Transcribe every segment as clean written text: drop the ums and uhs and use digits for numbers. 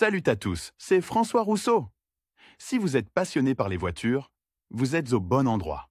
Salut à tous, c'est François Rousseau. Si vous êtes passionné par les voitures, vous êtes au bon endroit.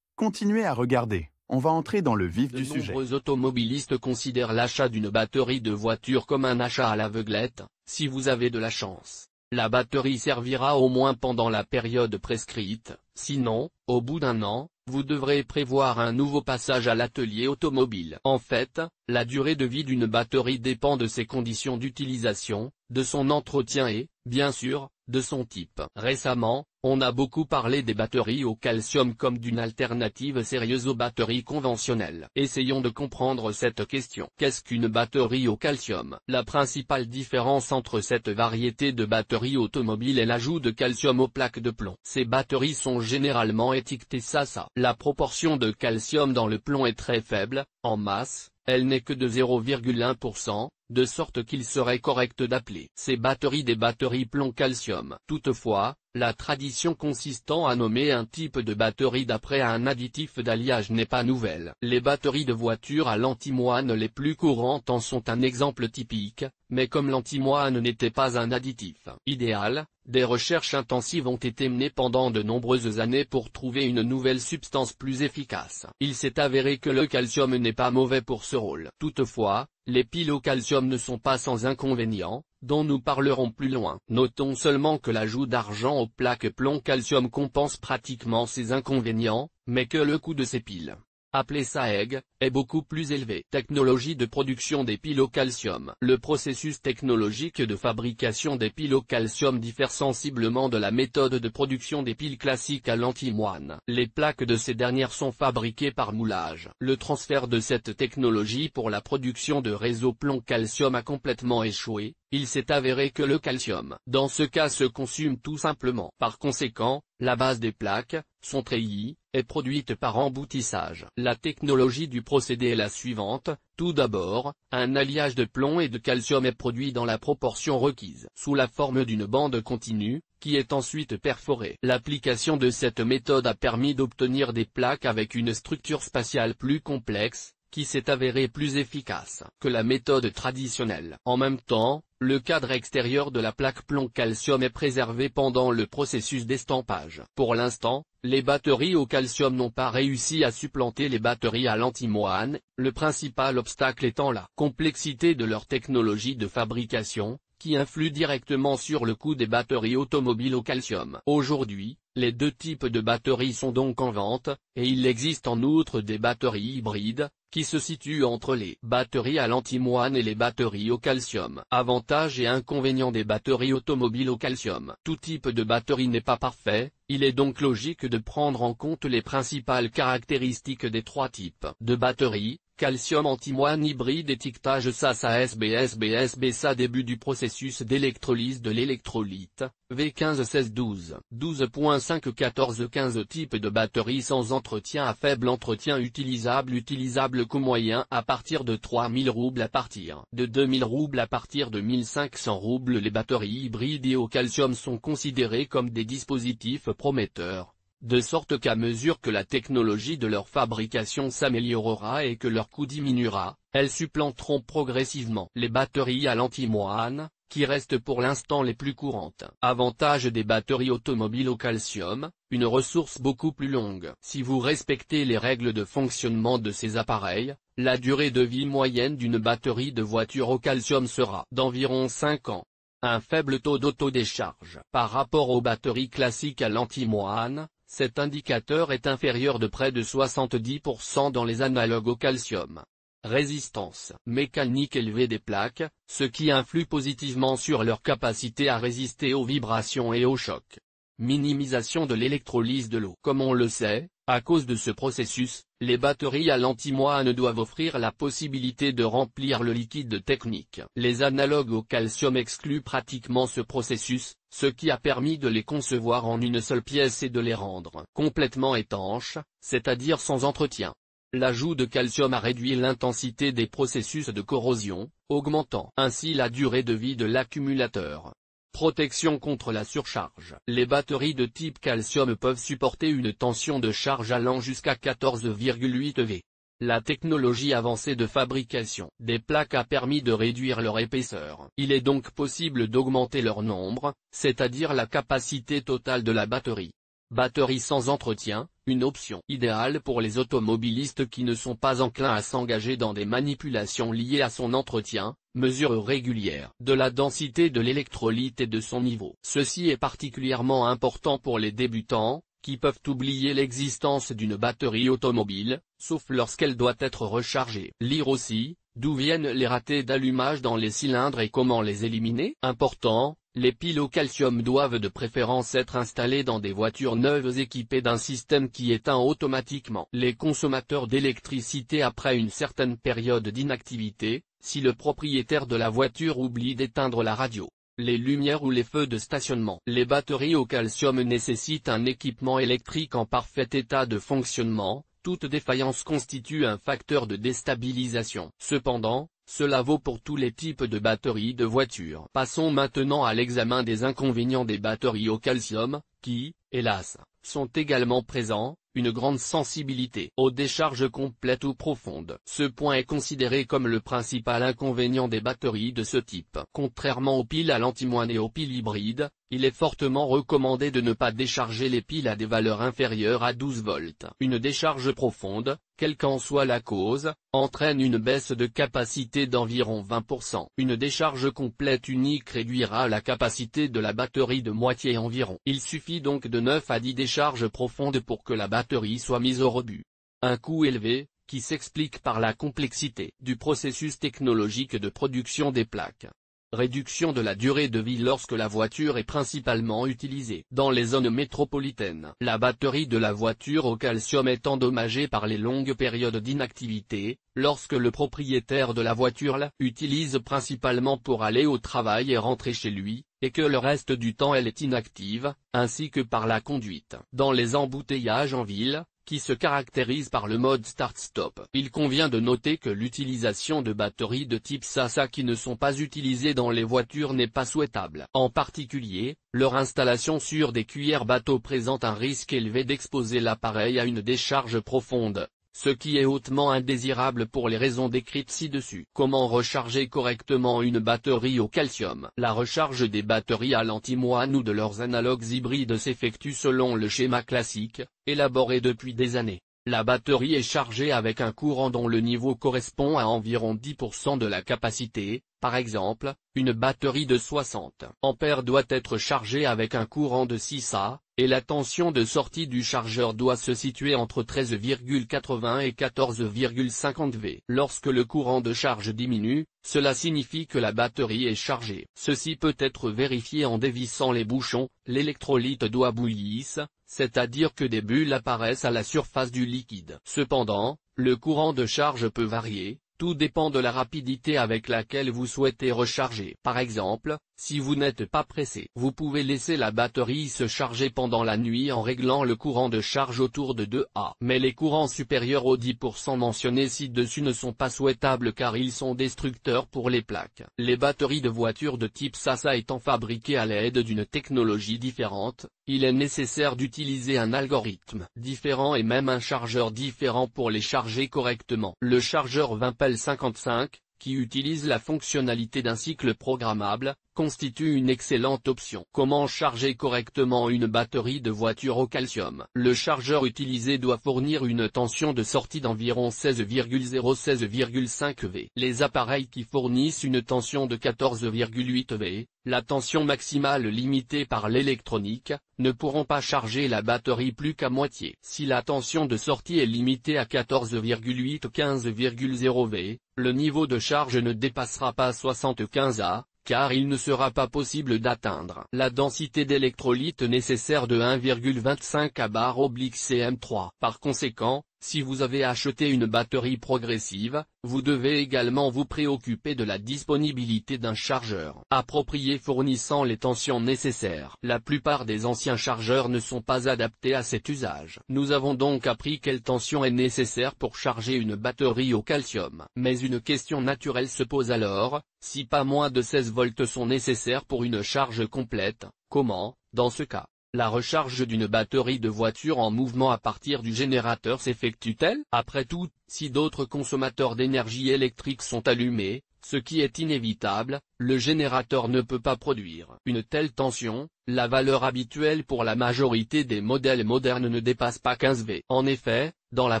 Continuez à regarder, on va entrer dans le vif du sujet. De nombreux automobilistes considèrent l'achat d'une batterie de voiture comme un achat à l'aveuglette, si vous avez de la chance. La batterie servira au moins pendant la période prescrite, sinon, au bout d'un an, vous devrez prévoir un nouveau passage à l'atelier automobile. En fait, la durée de vie d'une batterie dépend de ses conditions d'utilisation, de son entretien et, bien sûr, de son type. Récemment, on a beaucoup parlé des batteries au calcium comme d'une alternative sérieuse aux batteries conventionnelles. Essayons de comprendre cette question. Qu'est-ce qu'une batterie au calcium? La principale différence entre cette variété de batteries automobiles est l'ajout de calcium aux plaques de plomb. Ces batteries sont généralement étiquetées SA. La proportion de calcium dans le plomb est très faible, en masse, elle n'est que de 0,1%, de sorte qu'il serait correct d'appeler ces batteries des batteries plomb-calcium. Toutefois, la tradition consistant à nommer un type de batterie d'après un additif d'alliage n'est pas nouvelle. Les batteries de voiture à l'antimoine les plus courantes en sont un exemple typique, mais comme l'antimoine n'était pas un additif idéal, des recherches intensives ont été menées pendant de nombreuses années pour trouver une nouvelle substance plus efficace. Il s'est avéré que le calcium n'est pas mauvais pour ce rôle. Toutefois, les piles au calcium ne sont pas sans inconvénients, dont nous parlerons plus loin. Notons seulement que l'ajout d'argent aux plaques plomb-calcium compense pratiquement ces inconvénients, mais que le coût de ces piles, appelé SAEG, est beaucoup plus élevé. Technologie de production des piles au calcium. Le processus technologique de fabrication des piles au calcium diffère sensiblement de la méthode de production des piles classiques à l'antimoine. Les plaques de ces dernières sont fabriquées par moulage. Le transfert de cette technologie pour la production de réseaux plomb-calcium a complètement échoué. Il s'est avéré que le calcium, dans ce cas, se consume tout simplement. Par conséquent, la base des plaques, son treillis, est produite par emboutissage. La technologie du procédé est la suivante. Tout d'abord, un alliage de plomb et de calcium est produit dans la proportion requise, sous la forme d'une bande continue, qui est ensuite perforée. L'application de cette méthode a permis d'obtenir des plaques avec une structure spatiale plus complexe, qui s'est avérée plus efficace que la méthode traditionnelle. En même temps, le cadre extérieur de la plaque plomb-calcium est préservé pendant le processus d'estampage. Pour l'instant, les batteries au calcium n'ont pas réussi à supplanter les batteries à l'antimoine, le principal obstacle étant la complexité de leur technologie de fabrication, qui influe directement sur le coût des batteries automobiles au calcium. Aujourd'hui, les deux types de batteries sont donc en vente, et il existe en outre des batteries hybrides, qui se situent entre les batteries à l'antimoine et les batteries au calcium. Avantages et inconvénients des batteries automobiles au calcium. Tout type de batterie n'est pas parfait, il est donc logique de prendre en compte les principales caractéristiques des trois types de batteries. Calcium antimoine hybride, étiquetage SA SBSBSBSA, début du processus d'électrolyse de l'électrolyte, V15 16 12, 12.5 14 15 type de batterie sans entretien à faible entretien utilisable coût moyen à partir de 3000 roubles à partir de 2000 roubles à partir de 1500 roubles. Les batteries hybrides et au calcium sont considérées comme des dispositifs prometteurs, de sorte qu'à mesure que la technologie de leur fabrication s'améliorera et que leur coût diminuera, elles supplanteront progressivement les batteries à l'antimoine, qui restent pour l'instant les plus courantes. Avantage des batteries automobiles au calcium, une ressource beaucoup plus longue. Si vous respectez les règles de fonctionnement de ces appareils, la durée de vie moyenne d'une batterie de voiture au calcium sera d'environ 5 ans. Un faible taux d'autodécharge. Par rapport aux batteries classiques à l'antimoine, cet indicateur est inférieur de près de 70% dans les analogues au calcium. Résistance mécanique élevée des plaques, ce qui influe positivement sur leur capacité à résister aux vibrations et aux chocs. Minimisation de l'électrolyse de l'eau. Comme on le sait, à cause de ce processus, les batteries à l'antimoine doivent offrir la possibilité de remplir le liquide technique. Les analogues au calcium excluent pratiquement ce processus, ce qui a permis de les concevoir en une seule pièce et de les rendre complètement étanches, c'est-à-dire sans entretien. L'ajout de calcium a réduit l'intensité des processus de corrosion, augmentant ainsi la durée de vie de l'accumulateur. Protection contre la surcharge. Les batteries de type calcium peuvent supporter une tension de charge allant jusqu'à 14,8 V. La technologie avancée de fabrication des plaques a permis de réduire leur épaisseur. Il est donc possible d'augmenter leur nombre, c'est-à-dire la capacité totale de la batterie. Batterie sans entretien, une option idéale pour les automobilistes qui ne sont pas enclins à s'engager dans des manipulations liées à son entretien, mesure régulière de la densité de l'électrolyte et de son niveau. Ceci est particulièrement important pour les débutants, qui peuvent oublier l'existence d'une batterie automobile, sauf lorsqu'elle doit être rechargée. Lire aussi, d'où viennent les ratés d'allumage dans les cylindres et comment les éliminer. Important, les piles au calcium doivent de préférence être installées dans des voitures neuves équipées d'un système qui éteint automatiquement les consommateurs d'électricité après une certaine période d'inactivité, si le propriétaire de la voiture oublie d'éteindre la radio, les lumières ou les feux de stationnement. Les batteries au calcium nécessitent un équipement électrique en parfait état de fonctionnement. Toute défaillance constitue un facteur de déstabilisation. Cependant, cela vaut pour tous les types de batteries de voitures. Passons maintenant à l'examen des inconvénients des batteries au calcium, qui, hélas, sont également présents, une grande sensibilité aux décharges complètes ou profondes. Ce point est considéré comme le principal inconvénient des batteries de ce type. Contrairement aux piles à l'antimoine et aux piles hybrides, il est fortement recommandé de ne pas décharger les piles à des valeurs inférieures à 12 volts. Une décharge profonde, quelle qu'en soit la cause, entraîne une baisse de capacité d'environ 20%. Une décharge complète unique réduira la capacité de la batterie de moitié environ. Il suffit donc de 9 à 10 décharges profondes pour que la batterie soit mise au rebut. Un coût élevé, qui s'explique par la complexité du processus technologique de production des plaques. Réduction de la durée de vie lorsque la voiture est principalement utilisée dans les zones métropolitaines. La batterie de la voiture au calcium est endommagée par les longues périodes d'inactivité, lorsque le propriétaire de la voiture l'utilise principalement pour aller au travail et rentrer chez lui, et que le reste du temps elle est inactive, ainsi que par la conduite. Dans les embouteillages en ville, qui se caractérise par le mode start-stop. Il convient de noter que l'utilisation de batteries de type SASA qui ne sont pas utilisées dans les voitures n'est pas souhaitable. En particulier, leur installation sur des cuillères bateaux présente un risque élevé d'exposer l'appareil à une décharge profonde, ce qui est hautement indésirable pour les raisons décrites ci-dessus. Comment recharger correctement une batterie au calcium? La recharge des batteries à l'antimoine ou de leurs analogues hybrides s'effectue selon le schéma classique, élaboré depuis des années. La batterie est chargée avec un courant dont le niveau correspond à environ 10% de la capacité. Par exemple, une batterie de 60 ampères doit être chargée avec un courant de 6 A, et la tension de sortie du chargeur doit se situer entre 13,80 et 14,50 V. Lorsque le courant de charge diminue, cela signifie que la batterie est chargée. Ceci peut être vérifié en dévissant les bouchons. L'électrolyte doit bouillir, c'est-à-dire que des bulles apparaissent à la surface du liquide. Cependant, le courant de charge peut varier. Tout dépend de la rapidité avec laquelle vous souhaitez recharger. Par exemple, si vous n'êtes pas pressé, vous pouvez laisser la batterie se charger pendant la nuit en réglant le courant de charge autour de 2 A. Mais les courants supérieurs aux 10% mentionnés ci-dessus ne sont pas souhaitables car ils sont destructeurs pour les plaques. Les batteries de voitures de type SASA étant fabriquées à l'aide d'une technologie différente, il est nécessaire d'utiliser un algorithme différent et même un chargeur différent pour les charger correctement. Le chargeur 20PL55, qui utilise la fonctionnalité d'un cycle programmable, constitue une excellente option. Comment charger correctement une batterie de voiture au calcium? Le chargeur utilisé doit fournir une tension de sortie d'environ 16,0-16,5 V. Les appareils qui fournissent une tension de 14,8 V, la tension maximale limitée par l'électronique, ne pourront pas charger la batterie plus qu'à moitié. Si la tension de sortie est limitée à 14,8-15,0 V, le niveau de charge ne dépassera pas 75 A, car il ne sera pas possible d'atteindre la densité d'électrolyte nécessaire de 1,25 A/cm3. Par conséquent, si vous avez acheté une batterie progressive, vous devez également vous préoccuper de la disponibilité d'un chargeur approprié fournissant les tensions nécessaires. La plupart des anciens chargeurs ne sont pas adaptés à cet usage. Nous avons donc appris quelle tension est nécessaire pour charger une batterie au calcium. Mais une question naturelle se pose alors, si pas moins de 16 volts sont nécessaires pour une charge complète, comment, dans ce cas, La recharge d'une batterie de voiture en mouvement à partir du générateur s'effectue-t-elle? Après tout, si d'autres consommateurs d'énergie électrique sont allumés, ce qui est inévitable, le générateur ne peut pas produire une telle tension. La valeur habituelle pour la majorité des modèles modernes ne dépasse pas 15 V. En effet, dans la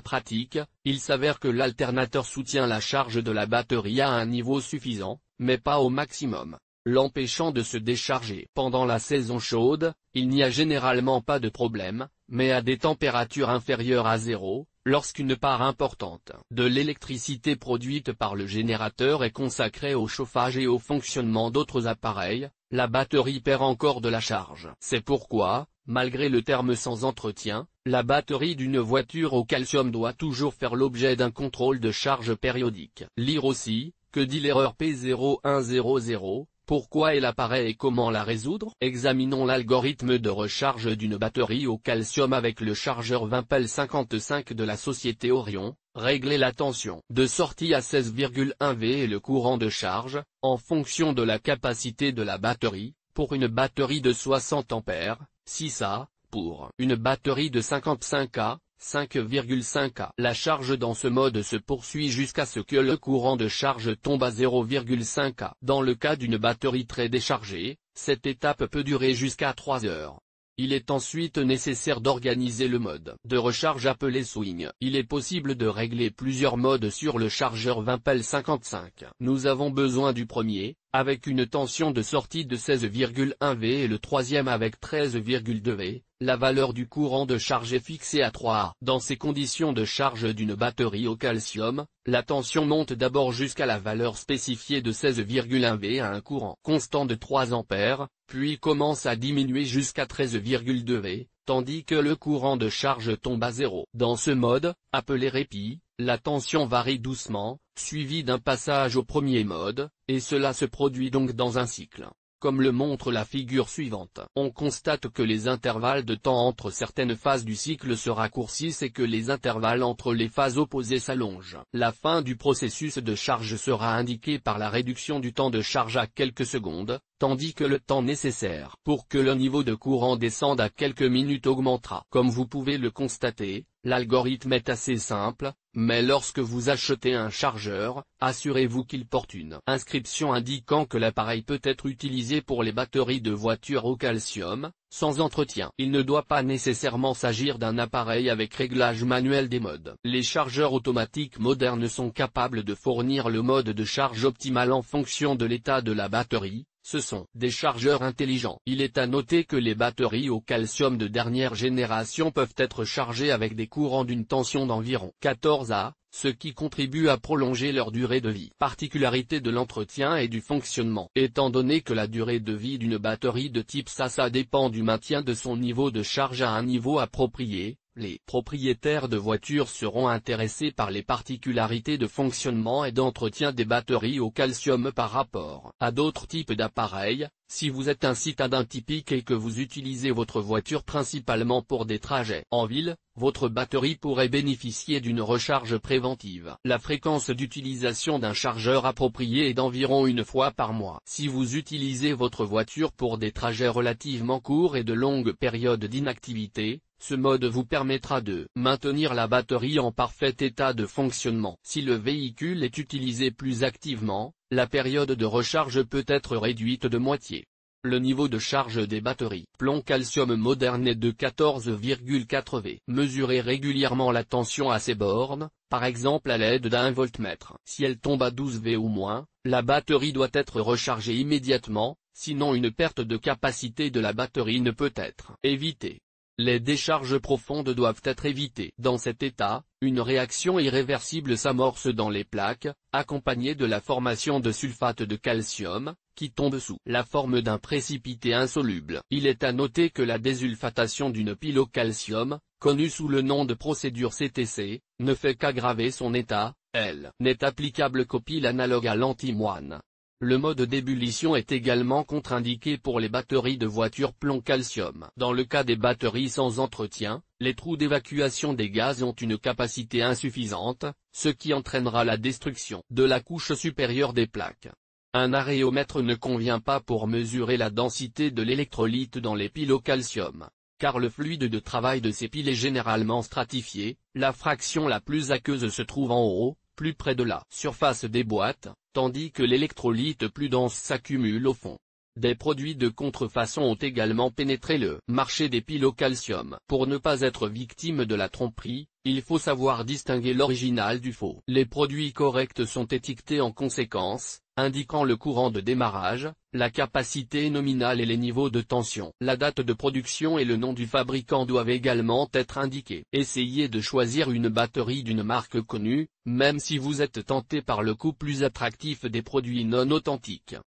pratique, il s'avère que l'alternateur soutient la charge de la batterie à un niveau suffisant, mais pas au maximum, l'empêchant de se décharger. Pendant la saison chaude, il n'y a généralement pas de problème, mais à des températures inférieures à 0, lorsqu'une part importante de l'électricité produite par le générateur est consacrée au chauffage et au fonctionnement d'autres appareils, la batterie perd encore de la charge. C'est pourquoi, malgré le terme sans entretien, la batterie d'une voiture au calcium doit toujours faire l'objet d'un contrôle de charge périodique. Lire aussi, que dit l'erreur P0100, pourquoi elle apparaît et comment la résoudre? Examinons l'algorithme de recharge d'une batterie au calcium avec le chargeur Wimpel 55 de la société Orion. Régler la tension de sortie à 16,1 V et le courant de charge, en fonction de la capacité de la batterie. Pour une batterie de 60 A, 6 A, pour une batterie de 55 A, 5,5 A. La charge dans ce mode se poursuit jusqu'à ce que le courant de charge tombe à 0,5 A. Dans le cas d'une batterie très déchargée, cette étape peut durer jusqu'à 3 heures. Il est ensuite nécessaire d'organiser le mode de recharge appelé swing. Il est possible de régler plusieurs modes sur le chargeur Wimpel 55. Nous avons besoin du premier, avec une tension de sortie de 16,1 V et le troisième avec 13,2 V. La valeur du courant de charge est fixée à 3 A. Dans ces conditions de charge d'une batterie au calcium, la tension monte d'abord jusqu'à la valeur spécifiée de 16,1 V à un courant constant de 3 A, puis commence à diminuer jusqu'à 13,2 V, tandis que le courant de charge tombe à 0. Dans ce mode, appelé répit, la tension varie doucement, suivi d'un passage au premier mode, et cela se produit donc dans un cycle. Comme le montre la figure suivante, on constate que les intervalles de temps entre certaines phases du cycle se raccourcissent et que les intervalles entre les phases opposées s'allongent. La fin du processus de charge sera indiquée par la réduction du temps de charge à quelques secondes, tandis que le temps nécessaire pour que le niveau de courant descende à quelques minutes augmentera. Comme vous pouvez le constater, l'algorithme est assez simple, mais lorsque vous achetez un chargeur, assurez-vous qu'il porte une inscription indiquant que l'appareil peut être utilisé pour les batteries de voitures au calcium, sans entretien. Il ne doit pas nécessairement s'agir d'un appareil avec réglage manuel des modes. Les chargeurs automatiques modernes sont capables de fournir le mode de charge optimal en fonction de l'état de la batterie. Ce sont des chargeurs intelligents. Il est à noter que les batteries au calcium de dernière génération peuvent être chargées avec des courants d'une tension d'environ 14 A, ce qui contribue à prolonger leur durée de vie. Particularité de l'entretien et du fonctionnement. Étant donné que la durée de vie d'une batterie de type SA dépend du maintien de son niveau de charge à un niveau approprié, les propriétaires de voitures seront intéressés par les particularités de fonctionnement et d'entretien des batteries au calcium par rapport à d'autres types d'appareils. Si vous êtes un citadin typique et que vous utilisez votre voiture principalement pour des trajets en ville, votre batterie pourrait bénéficier d'une recharge préventive. La fréquence d'utilisation d'un chargeur approprié est d'environ une fois par mois. Si vous utilisez votre voiture pour des trajets relativement courts et de longues périodes d'inactivité, ce mode vous permettra de maintenir la batterie en parfait état de fonctionnement. Si le véhicule est utilisé plus activement, la période de recharge peut être réduite de moitié. Le niveau de charge des batteries plomb calcium moderne est de 14,4 V. Mesurez régulièrement la tension à ces bornes, par exemple à l'aide d'un voltmètre. Si elle tombe à 12 V ou moins, la batterie doit être rechargée immédiatement, sinon une perte de capacité de la batterie ne peut être évitée. Les décharges profondes doivent être évitées. Dans cet état, une réaction irréversible s'amorce dans les plaques, accompagnée de la formation de sulfate de calcium, qui tombe sous la forme d'un précipité insoluble. Il est à noter que la désulfatation d'une pile au calcium, connue sous le nom de procédure CTC, ne fait qu'aggraver son état. Elle n'est applicable qu'aux piles analogues à l'antimoine. Le mode d'ébullition est également contre-indiqué pour les batteries de voitures plomb-calcium. Dans le cas des batteries sans entretien, les trous d'évacuation des gaz ont une capacité insuffisante, ce qui entraînera la destruction de la couche supérieure des plaques. Un aréomètre ne convient pas pour mesurer la densité de l'électrolyte dans les piles au calcium. car le fluide de travail de ces piles est généralement stratifié, la fraction la plus aqueuse se trouve en haut, plus près de la surface des boîtes, tandis que l'électrolyte plus dense s'accumule au fond. Des produits de contrefaçon ont également pénétré le marché des piles au calcium. Pour ne pas être victime de la tromperie, il faut savoir distinguer l'original du faux. Les produits corrects sont étiquetés en conséquence, indiquant le courant de démarrage, la capacité nominale et les niveaux de tension. La date de production et le nom du fabricant doivent également être indiqués. Essayez de choisir une batterie d'une marque connue, même si vous êtes tenté par le coût plus attractif des produits non authentiques.